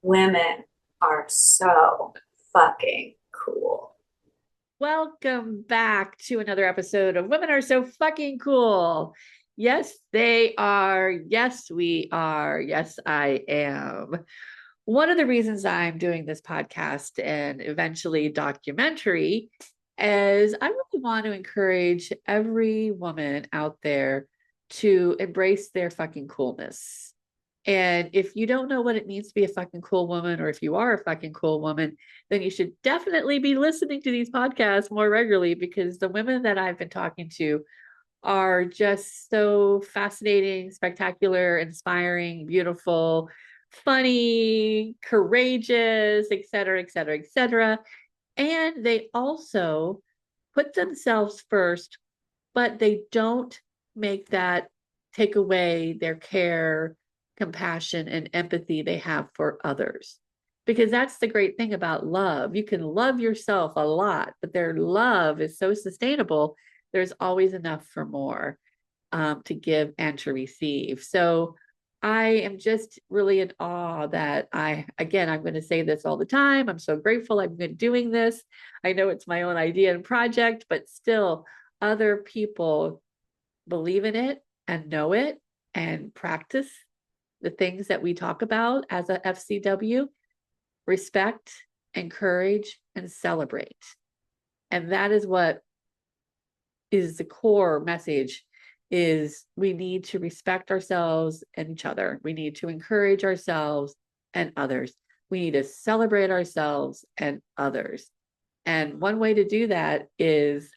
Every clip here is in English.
Women are so fucking cool. Welcome back to another episode of Women Are So Fucking Cool. Yes, they are. Yes, we are. Yes, I am. One of the reasons I'm doing this podcast and eventually documentary is I really want to encourage every woman out there to embrace their fucking coolness. And if you don't know what it means to be a fucking cool woman, or if you are a fucking cool woman, then you should definitely be listening to these podcasts more regularly because the women that I've been talking to are just so fascinating, spectacular, inspiring, beautiful, funny, courageous, et cetera, et cetera, et cetera. And they also put themselves first, but they don't make that take away their care, compassion, and empathy they have for others. Because that's the great thing about love. You can love yourself a lot, but their love is so sustainable. There's always enough for more to give and to receive. So I am just really in awe that I'm going to say this all the time. I'm so grateful I've been doing this. I know it's my own idea and project, but still, other people believe in it and know it and practice the things that we talk about as a FCW: respect, encourage, and celebrate. And that is what is the core message is we need to respect ourselves and each other. We need to encourage ourselves and others. We need to celebrate ourselves and others. And one way to do that is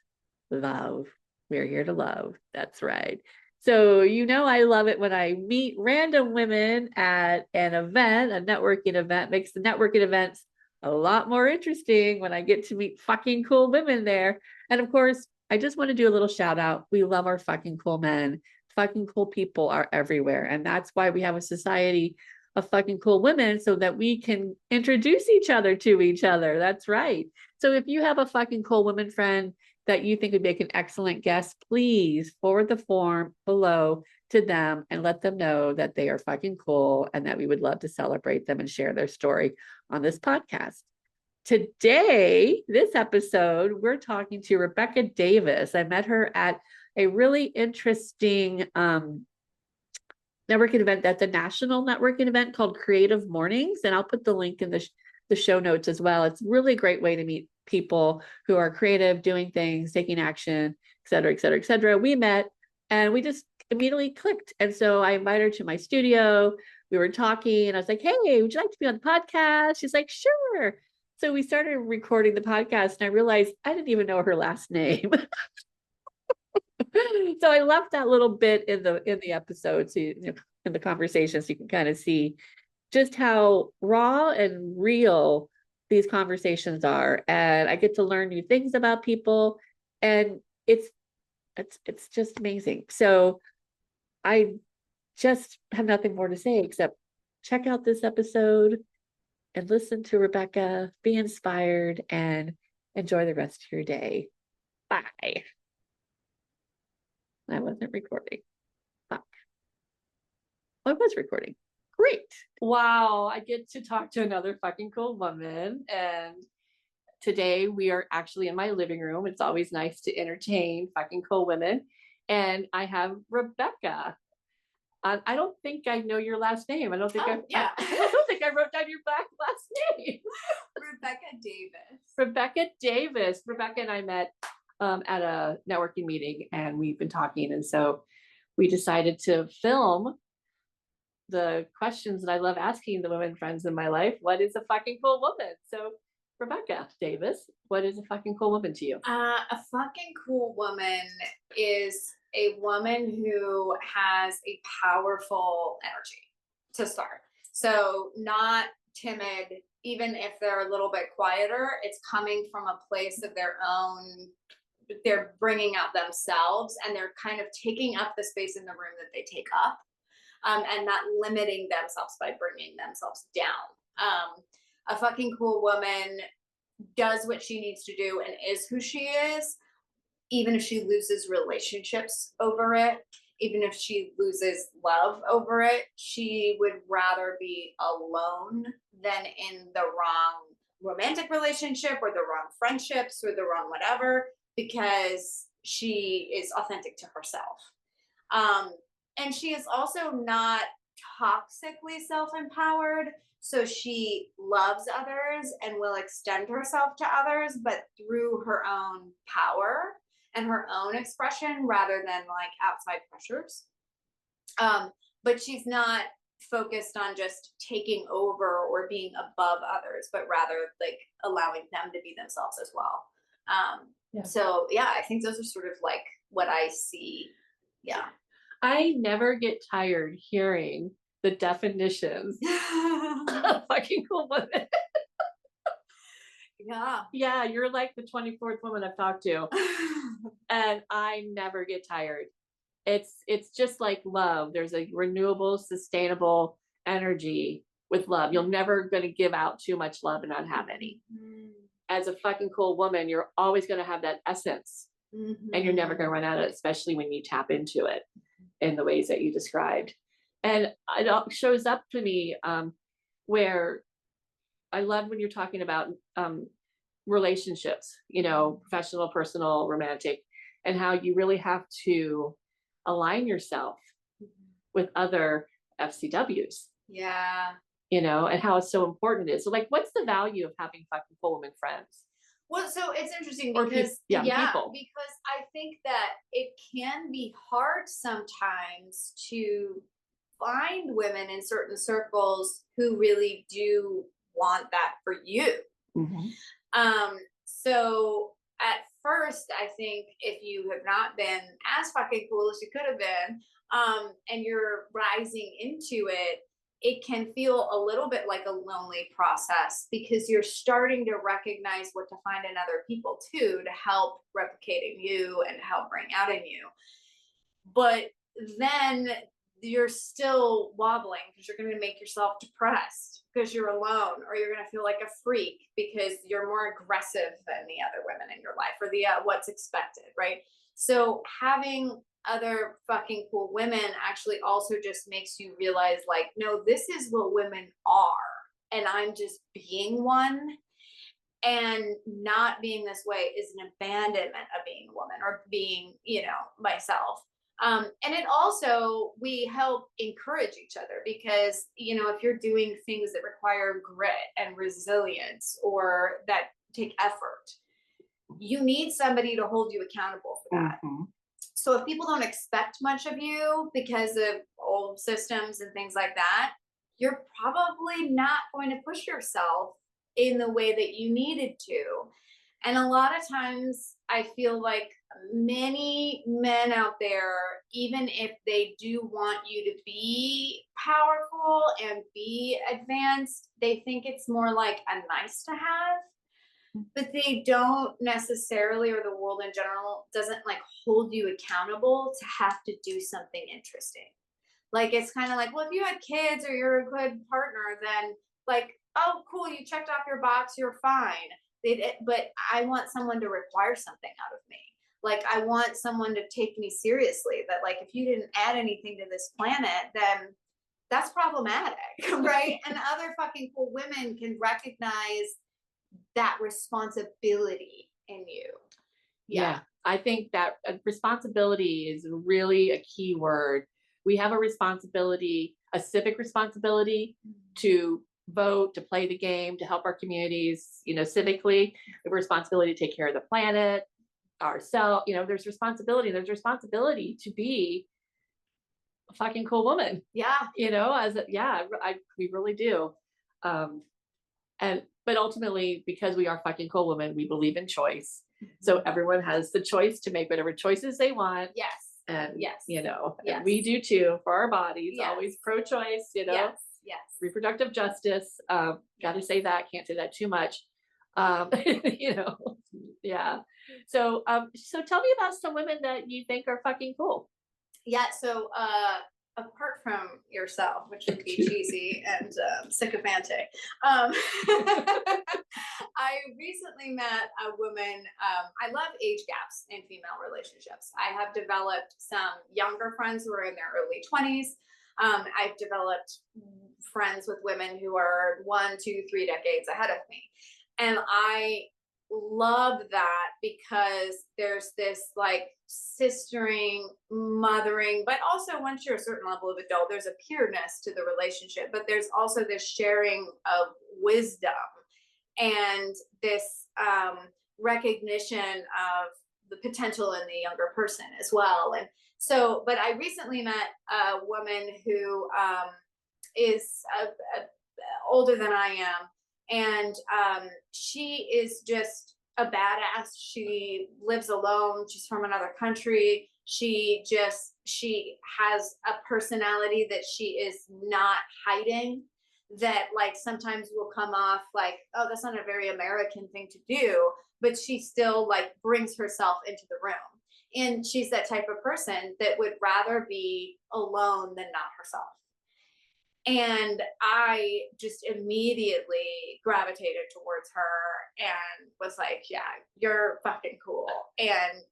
love. We're here to love. That's right. So, I love it when I meet random women at an event, a networking event, makes the networking events a lot more interesting when I get to meet fucking cool women there. And of course, I just want to do a little shout out. We love our fucking cool men. Fucking cool people are everywhere. And that's why we have a society of fucking cool women so that we can introduce each other to each other. That's right. So if you have a fucking cool woman friend that you think would make an excellent guest, please forward the form below to them and let them know that they are fucking cool and that we would love to celebrate them and share their story on this podcast. Today, this episode, we're talking to Rebecca Davis. I met her at a really interesting networking event. That's a national networking event called Creative Mornings. And I'll put the link in the show notes as well. It's really a great way to meet people who are creative, doing things, taking action, et cetera, et cetera, et cetera. We met and we just immediately clicked. And so I invited her to my studio. We were talking and I was like, hey, would you like to be on the podcast? She's like, sure. So we started recording the podcast and I realized I didn't even know her last name. So I left that little bit in the episode, so in the conversation, so you can kind of see just how raw and real these conversations are, and I get to learn new things about people, and it's just amazing. So I just have nothing more to say except check out this episode and listen to Rebecca, be inspired, and enjoy the rest of your day. Bye. I wasn't recording. Fuck. I was recording. Great. Wow. I get to talk to another fucking cool woman. And today we are actually in my living room. It's always nice to entertain fucking cool women. And I have Rebecca. I don't think I know your last name. Yeah. I don't think I wrote down your last name. Rebecca Davis. Rebecca Davis. Rebecca and I met at a networking meeting and we've been talking. And so we decided to film the questions that I love asking the women friends in my life. What is a fucking cool woman? So, Rebecca Davis, what is a fucking cool woman to you? A fucking cool woman is a woman who has a powerful energy to start. So, not timid, even if they're a little bit quieter, it's coming from a place of their own. They're bringing out themselves and they're kind of taking up the space in the room that they take up. And not limiting themselves by bringing themselves down. A fucking cool woman does what she needs to do and is who she is, even if she loses relationships over it. even if she loses love over it, she would rather be alone than in the wrong romantic relationship or the wrong friendships or the wrong whatever, because she is authentic to herself. Um, and she is also not toxically self-empowered. So she loves others and will extend herself to others, but through her own power and her own expression rather than like outside pressures. But she's not focused on just taking over or being above others, but rather like allowing them to be themselves as well. So yeah, I think those are sort of like what I see. Yeah. I never get tired hearing the definitions of fucking cool women. Yeah. Yeah, you're like the 24th woman I've talked to. And I never get tired. It's just like love. There's a renewable, sustainable energy with love. You're never going to give out too much love and not have any. As a fucking cool woman, you're always going to have that essence. And you're never going to run out of it, especially when you tap into it in the ways that you described. And it shows up to me where I love when you're talking about relationships, you know, professional, personal, romantic, and how you really have to align yourself with other FCWs. Yeah. You know, and how it's so important it is. So like, what's the value of having fucking cool women friends? Well, so it's interesting Or because people. because I think that it can be hard sometimes to find women in certain circles who really do want that for you. So at first, I think if you have not been as fucking cool as you could have been, and you're rising into it, it can feel a little bit like a lonely process because you're starting to recognize what to find in other people too to help replicating you and help bring out in you. But then you're still wobbling because you're going to make yourself depressed because you're alone, or you're going to feel like a freak because you're more aggressive than the other women in your life, or the what's expected, right? So having other fucking cool women actually also just makes you realize like, no, this is what women are, and I'm just being one. And not being this way is an abandonment of being a woman or being, you know, myself. And it also, we help encourage each other because, you know, if you're doing things that require grit and resilience or that take effort, you need somebody to hold you accountable for that. So if people don't expect much of you because of old systems and things like that, you're probably not going to push yourself in the way that you needed to. And a lot of times I feel like many men out there, even if they do want you to be powerful and be advanced, they think it's more like a nice to have, but they don't necessarily, or the world in general doesn't like hold you accountable to have to do something interesting. Like, it's kind of like, well, if you had kids or you're a good partner, then like, oh, cool, you checked off your box, you're fine. But I want someone to require something out of me. Like, I want someone to take me seriously, that like, if you didn't add anything to this planet, then that's problematic, right? And other fucking cool women can recognize that responsibility in you. Yeah, I think that responsibility is really a key word. We have a responsibility, a civic responsibility to vote, to play the game, to help our communities, you know, civically. We have a responsibility to take care of the planet, ourselves. You know, there's responsibility. There's responsibility to be a fucking cool woman. Yeah. You know, we really do. But ultimately, because we are fucking cool women, we believe in choice. So everyone has the choice to make whatever choices they want. Yes. And yes. You know, yes. And we do too for our bodies. Yes. Always pro-choice. You know. Yes. Yes. Reproductive justice. Got to say that. Can't say that too much. You know. Yeah. So tell me about some women that you think are fucking cool. Yeah. So apart from yourself, which would be cheesy and sycophantic, I recently met a woman. I love age gaps in female relationships. I have developed some younger friends who are in their early 20s. I've developed friends with women who are 1, 2, 3 decades ahead of me. And I love that because there's this like sistering, mothering, but also once you're a certain level of adult, there's a pureness to the relationship, but there's also this sharing of wisdom and this recognition of the potential in the younger person as well. And so, but I recently met a woman who is older than I am, and she is just a badass. She lives alone. She's from another country. She has a personality that she is not hiding, that like sometimes will come off like, oh, that's not a very American thing to do, but she still like brings herself into the room. And she's that type of person that would rather be alone than not herself. And I just immediately gravitated towards her and was like, yeah, you're fucking cool. And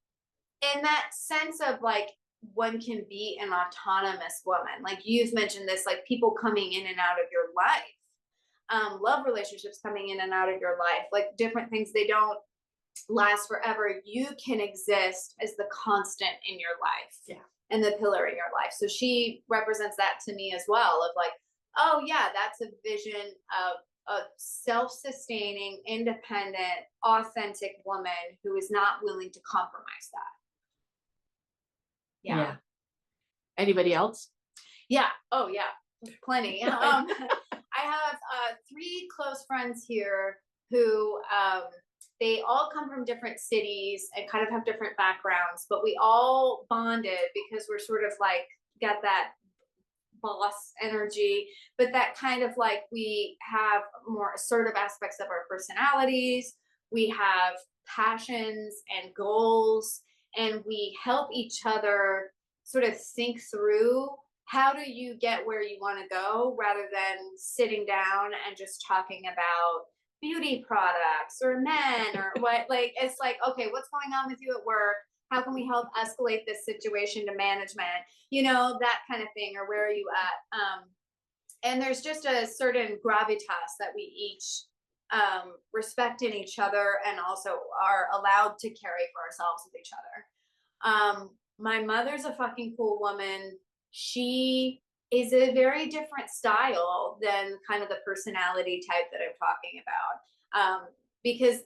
in that sense of like, one can be an autonomous woman. Like you've mentioned this, like people coming in and out of your life, love relationships coming in and out of your life, like different things, they don't last forever. You can exist as the constant in your life. Yeah. And the pillar in your life. So she represents that to me as well, of like, oh yeah, that's a vision of a self-sustaining, independent, authentic woman who is not willing to compromise that. Yeah. Anybody else? Yeah. Oh yeah, plenty. I have 3 close friends here who they all come from different cities and kind of have different backgrounds, but we all bonded because we're sort of like got that boss energy, but that kind of like we have more assertive aspects of our personalities. We have passions and goals, and we help each other sort of think through how do you get where you want to go rather than sitting down and just talking about beauty products or men or what. Like it's like, okay, what's going on with you at work? How can we help escalate this situation to management? You know, that kind of thing, or where are you at? And there's just a certain gravitas that we each respect in each other and also are allowed to carry for ourselves with each other. My mother's a fucking cool woman. She is a very different style than kind of the personality type that I'm talking about. Because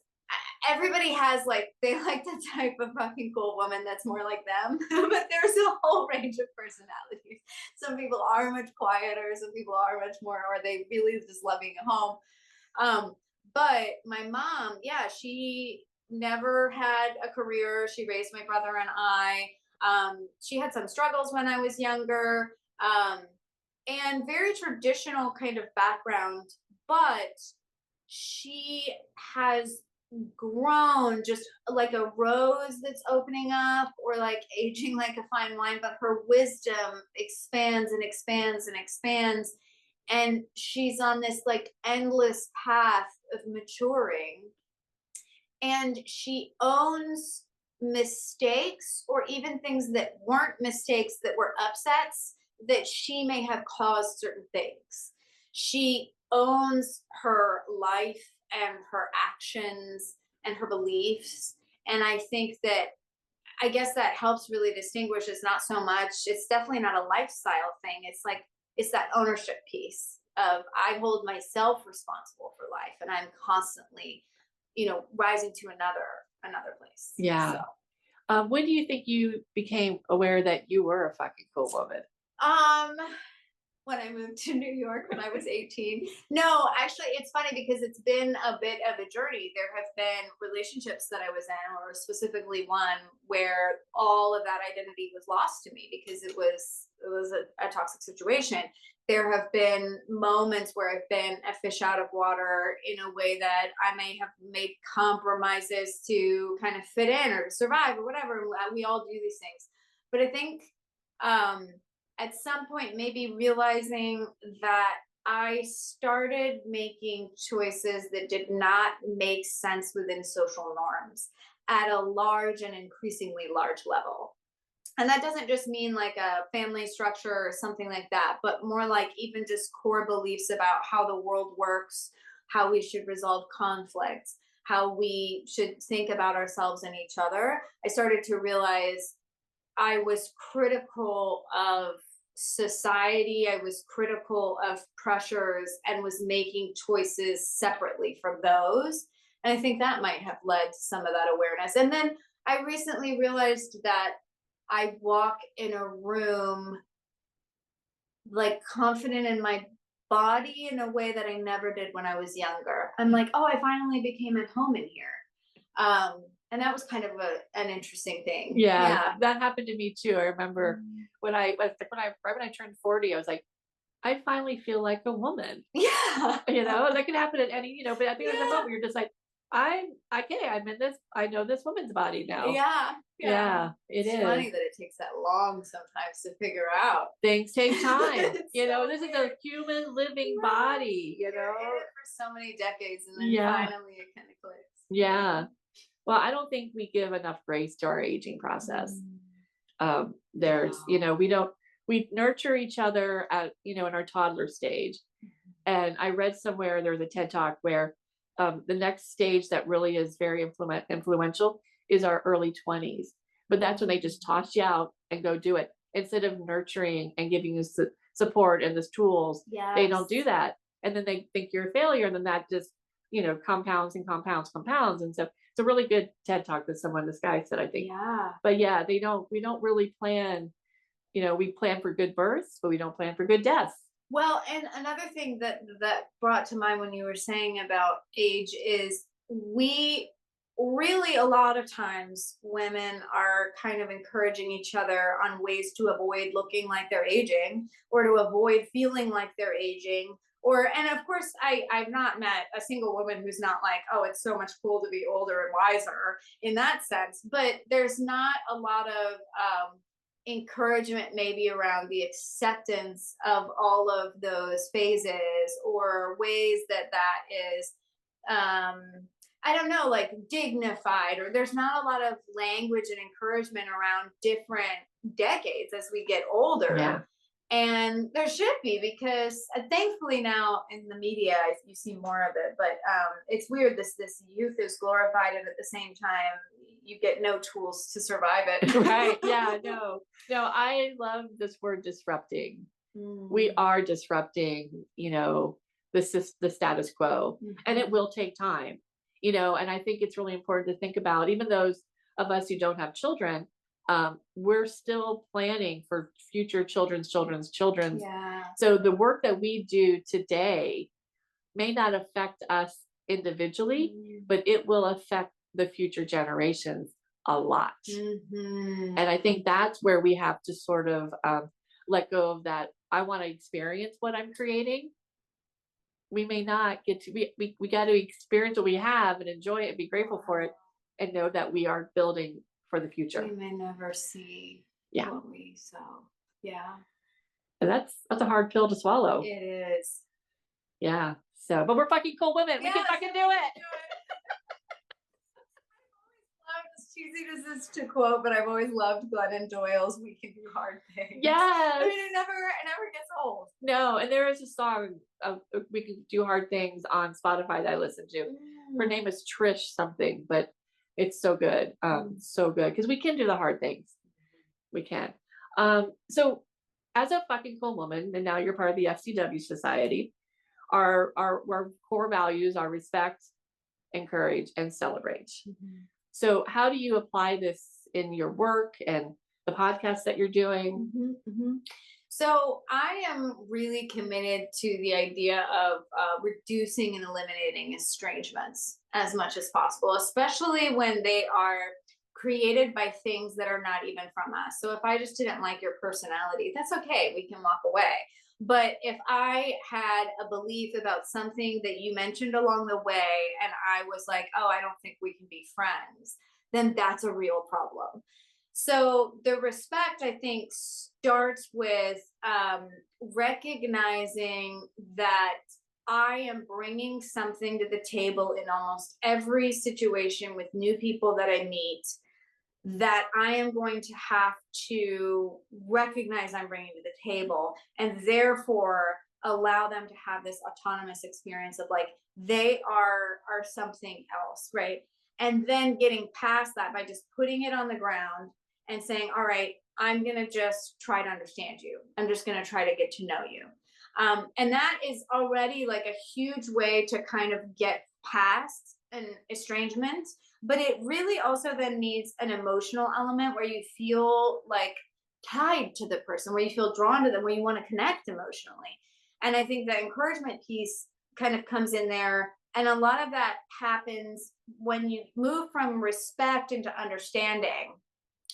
everybody has like, they like the type of fucking cool woman that's more like them, but there's a whole range of personalities. Some people are much quieter, some people are much more, or they really just love being at home. But my mom, yeah, she never had a career. She raised my brother and I. She had some struggles when I was younger, and very traditional kind of background, but she has grown just like a rose that's opening up, or like aging like a fine wine, but her wisdom expands and expands and expands. And she's on this like endless path of maturing. And she owns mistakes, or even things that weren't mistakes, that were upsets, that she may have caused certain things. She owns her life and her actions and her beliefs. And I think that, I guess that helps really distinguish. It's not so much, it's definitely not a lifestyle thing. It's like, it's that ownership piece of, I hold myself responsible for life, and I'm constantly, you know, rising to another place. Yeah. So. When do you think you became aware that you were a fucking cool woman? When I moved to New York when I was 18. No, actually, it's funny because it's been a bit of a journey. There have been relationships that I was in, or specifically one where all of that identity was lost to me because it was a toxic situation. There have been moments where I've been a fish out of water in a way that I may have made compromises to kind of fit in or to survive or whatever. We all do these things. But I think at some point maybe realizing that I started making choices that did not make sense within social norms at a large and increasingly large level. And that doesn't just mean like a family structure or something like that, but more like even just core beliefs about how the world works, how we should resolve conflicts, how we should think about ourselves and each other. I started to realize I was critical of society, I was critical of pressures, and was making choices separately from those. And I think that might have led to some of that awareness. And then I recently realized that I walk in a room like confident in my body in a way that I never did when I was younger. I'm like, oh, I finally became at home in here. And that was kind of an interesting thing. Yeah, that happened to me too. I remember right when I turned 40, I was like, I finally feel like a woman. Yeah. That can happen at any, but I think there's a moment where you're just like, I'm in this, I know this woman's body now. Yeah. It is funny that it takes that long sometimes to figure out. Things take time. This is a human living body, You're in it for so many decades, and then finally it kind of clicks. Yeah. Well, I don't think we give enough grace to our aging process. There's, we nurture each other at, in our toddler stage. And I read somewhere, there was a TED Talk where the next stage that really is very influential is our early 20s. But that's when they just toss you out and go do it. Instead of nurturing and giving you support and the tools, they don't do that. And then they think you're a failure. And then that just, compounds and compounds. And so it's a really good TED Talk that this guy said, I think. Yeah. But yeah, we don't really plan, we plan for good births, but we don't plan for good deaths. Well, and another thing that brought to mind when you were saying about age is we really, a lot of times women are kind of encouraging each other on ways to avoid looking like they're aging, or to avoid feeling like they're aging. And of course, I've not met a single woman who's not like, oh, it's so much cool to be older and wiser in that sense. But there's not a lot of encouragement maybe around the acceptance of all of those phases, or ways that is I don't know, like dignified, or there's not a lot of language and encouragement around different decades as we get older. Yeah. And there should be, because thankfully now in the media you see more of it, but it's weird, this youth is glorified, and at the same time you get no tools to survive it. Right. Yeah. No, I love this word disrupting. We are disrupting, the status quo, and it will take time, and I think it's really important to think about, even those of us who don't have children, we're still planning for future children's. Yeah. So the work that we do today may not affect us individually, but it will affect the future generations a lot. And I think that's where we have to sort of let go of that. I want to experience what I'm creating. We may not get to, we got to experience what we have and enjoy it and be grateful for it, and know that we are building for the future. We may never see what we sow. Yeah. And that's a hard pill to swallow. It is. Yeah. So, but we're fucking cool women. We can fucking do it. As cheesy as this to quote, but I've always loved Glennon Doyle's "We Can Do Hard Things." Yes. I mean, it never gets old. No, and there is a song of "We Can Do Hard Things" on Spotify that I listen to. Her name is Trish something, but it's so good. So good, because we can do the hard things. We can. So as a fucking cool woman, and now you're part of the FCW Society, our core values are respect, encourage, and celebrate. So how do you apply this in your work and the podcast that you're doing? So I am really committed to the idea of reducing and eliminating estrangements as much as possible, especially when they are created by things that are not even from us. So if I just didn't like your personality, that's okay. We can walk away. But if I had a belief about something that you mentioned along the way, and I was like, oh, I don't think we can be friends, then that's a real problem. So the respect, I think, starts with recognizing that I am bringing something to the table in almost every situation with new people that I meet, that I am going to have to recognize I'm bringing to the table, and therefore allow them to have this autonomous experience of like they are something else, right? And then getting past that by just putting it on the ground and saying, all right, I'm going to just try to understand you. I'm just going to try to get to know you. And that is already like a huge way to kind of get past an estrangement. But it really also then needs an emotional element where you feel like tied to the person, where you feel drawn to them, where you want to connect emotionally. And I think the encouragement piece kind of comes in there. And a lot of that happens when you move from respect into understanding.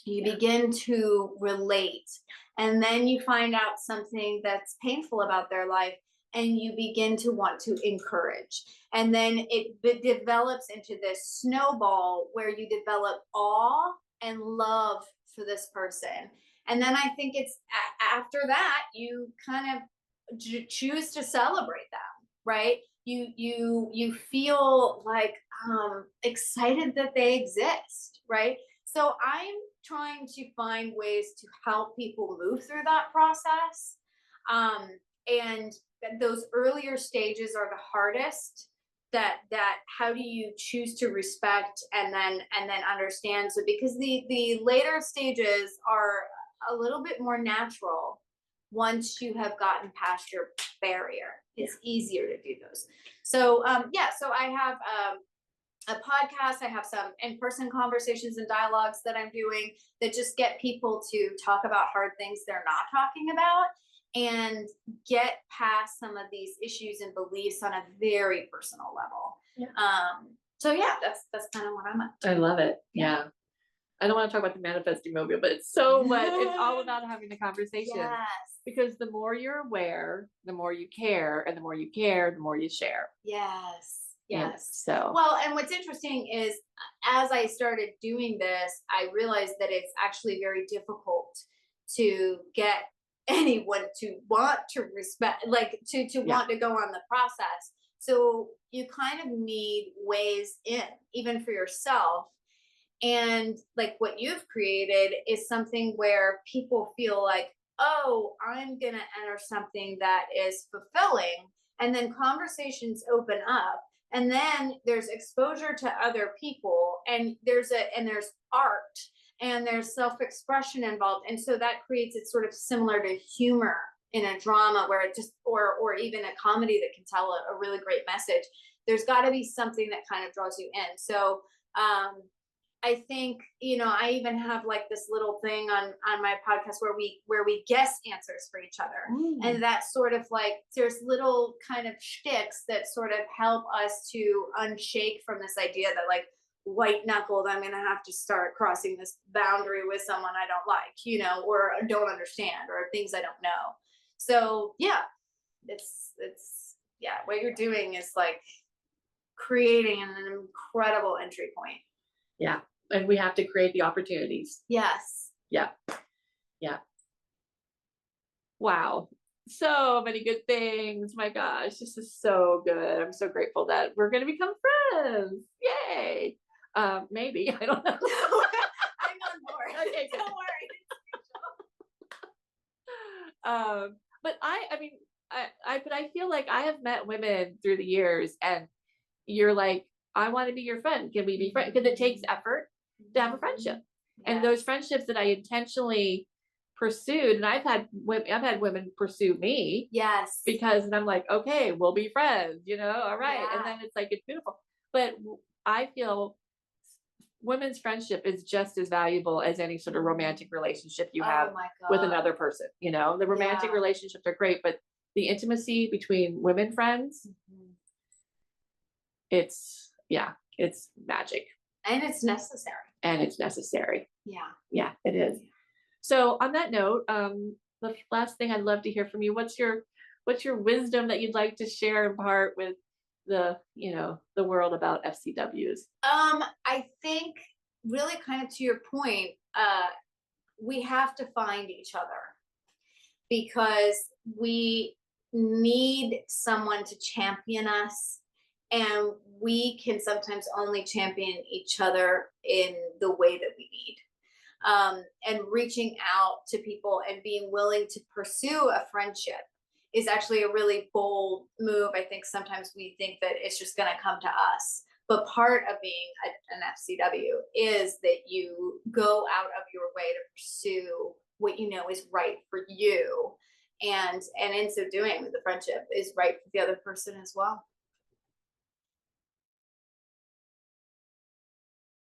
You begin to relate, and then you find out something that's painful about their life, and you begin to want to encourage, and then it develops into this snowball where you develop awe and love for this person. And then I think it's after that you kind of choose to celebrate them, right? You feel like excited that they exist, right? So I'm trying to find ways to help people move through that process. And those earlier stages are the hardest. That how do you choose to respect and then understand? So because the later stages are a little bit more natural once you have gotten past your barrier. It's easier to do those. So so I have a podcast. I have some in-person conversations and dialogues that I'm doing that just get people to talk about hard things they're not talking about and get past some of these issues and beliefs on a very personal level. So yeah, that's kind of what I'm up to. I love it. Yeah. I don't want to talk about the manifesting mobile, but it's so much. It's all about having the conversation. Yes. Because the more you're aware, the more you care, and the more you care, the more you share. Yes. Yes. So well, and what's interesting is as I started doing this, I realized that it's actually very difficult to get anyone to want to respect, like to want to go on the process. So you kind of need ways in, even for yourself. And like what you've created is something where people feel like, oh, I'm going to enter something that is fulfilling. And then conversations open up. And then there's exposure to other people, and there's art, and there's self-expression involved. And so that creates it sort of similar to humor in a drama where it just, or even a comedy that can tell a really great message. There's got to be something that kind of draws you in. So, I think, I even have like this little thing on my podcast where we guess answers for each other. And that's sort of like, there's little kind of shticks that sort of help us to unshake from this idea that like white knuckled, I'm going to have to start crossing this boundary with someone I don't like, or don't understand, or things I don't know. So yeah, it's what you're doing is like creating an incredible entry point. Yeah. And we have to create the opportunities. Yes. Yeah. Yeah. Wow. So many good things. My gosh, this is so good. I'm so grateful that we're going to become friends. Yay. Maybe. I don't know. I'm on board. Okay, don't worry. But I feel like I have met women through the years, and you're like, I want to be your friend. Can we be friends? Because it takes effort to have a friendship. And those friendships that I intentionally pursued, and I've had women pursue me. Yes. Because I'm like, okay, we'll be friends, all right. Yeah. And then it's like, it's beautiful. But I feel women's friendship is just as valuable as any sort of romantic relationship you have with another person. The romantic relationships are great, but the intimacy between women friends, it's magic. And it's necessary. Yeah, it is. So on that note, the last thing I'd love to hear from you, what's your wisdom that you'd like to share and impart with the world about FCWs? I think really kind of to your point, we have to find each other, because we need someone to champion us, and we can sometimes only champion each other in the way that we need. And reaching out to people and being willing to pursue a friendship is actually a really bold move. I think sometimes we think that it's just going to come to us. But part of being an FCW is that you go out of your way to pursue what you know is right for you. And in so doing, the friendship is right for the other person as well.